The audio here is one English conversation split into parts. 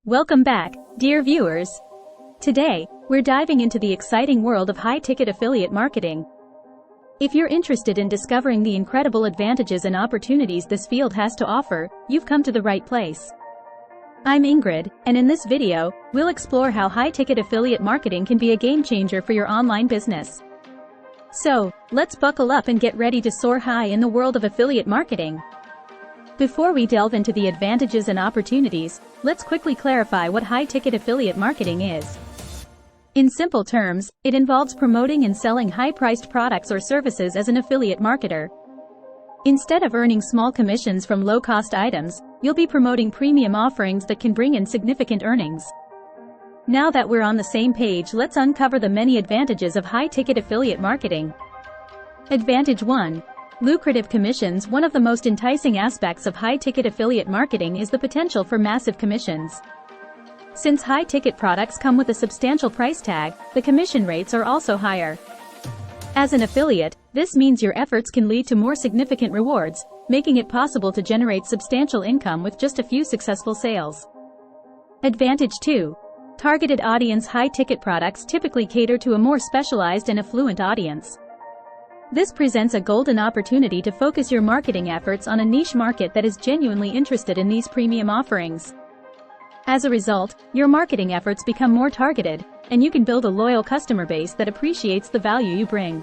Welcome back, dear viewers. Today, we're diving into the exciting world of high-ticket affiliate marketing. If you're interested in discovering the incredible advantages and opportunities this field has to offer, you've come to the right place. I'm Ingrid, and in this video, we'll explore how high-ticket affiliate marketing can be a game-changer for your online business. So, let's buckle up and get ready to soar high in the world of affiliate marketing. Before we delve into the advantages and opportunities, let's quickly clarify what high-ticket affiliate marketing is. In simple terms, it involves promoting and selling high-priced products or services as an affiliate marketer. Instead of earning small commissions from low-cost items, you'll be promoting premium offerings that can bring in significant earnings. Now that we're on the same page, let's uncover the many advantages of high-ticket affiliate marketing. Advantage 1. Lucrative commissions. One of the most enticing aspects of high-ticket affiliate marketing is the potential for massive commissions. Since high-ticket products come with a substantial price tag, the commission rates are also higher. As an affiliate, this means your efforts can lead to more significant rewards, making it possible to generate substantial income with just a few successful sales. Advantage 2. Targeted audience. High-ticket products typically cater to a more specialized and affluent audience. This presents a golden opportunity to focus your marketing efforts on a niche market that is genuinely interested in these premium offerings. As a result, your marketing efforts become more targeted, and you can build a loyal customer base that appreciates the value you bring.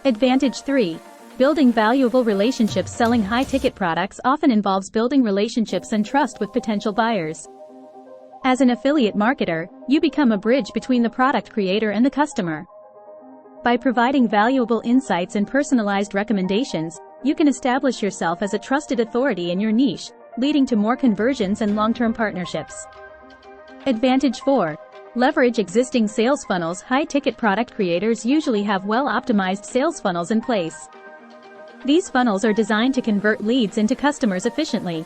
Advantage 3. Building valuable relationships. Selling high-ticket products often involves building relationships and trust with potential buyers. As an affiliate marketer, you become a bridge between the product creator and the customer. By providing valuable insights and personalized recommendations, you can establish yourself as a trusted authority in your niche, leading to more conversions and long-term partnerships. Advantage 4. Leverage existing sales funnels. High-ticket product creators usually have well-optimized sales funnels in place. These funnels are designed to convert leads into customers efficiently.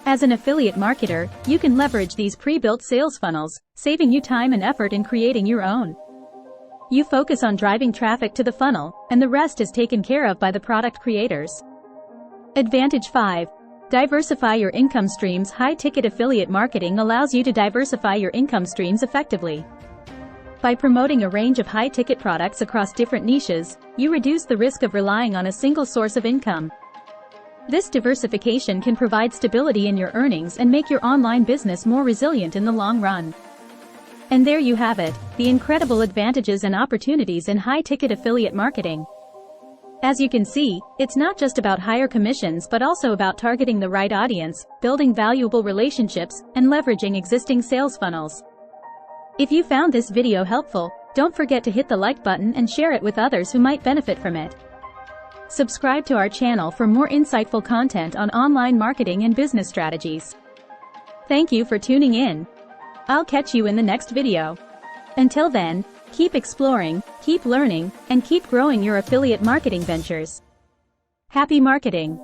As an affiliate marketer, you can leverage these pre-built sales funnels, saving you time and effort in creating your own. You focus on driving traffic to the funnel, and the rest is taken care of by the product creators. Advantage 5. Diversify your income streams. High-ticket affiliate marketing allows you to diversify your income streams effectively. By promoting a range of high-ticket products across different niches, you reduce the risk of relying on a single source of income. This diversification can provide stability in your earnings and make your online business more resilient in the long run. And there you have it, the incredible advantages and opportunities in high-ticket affiliate marketing. As you can see, it's not just about higher commissions but also about targeting the right audience, building valuable relationships, and leveraging existing sales funnels. If you found this video helpful, don't forget to hit the like button and share it with others who might benefit from it. Subscribe to our channel for more insightful content on online marketing and business strategies. Thank you for tuning in. I'll catch you in the next video. Until then, keep exploring, keep learning, and keep growing your affiliate marketing ventures. Happy marketing!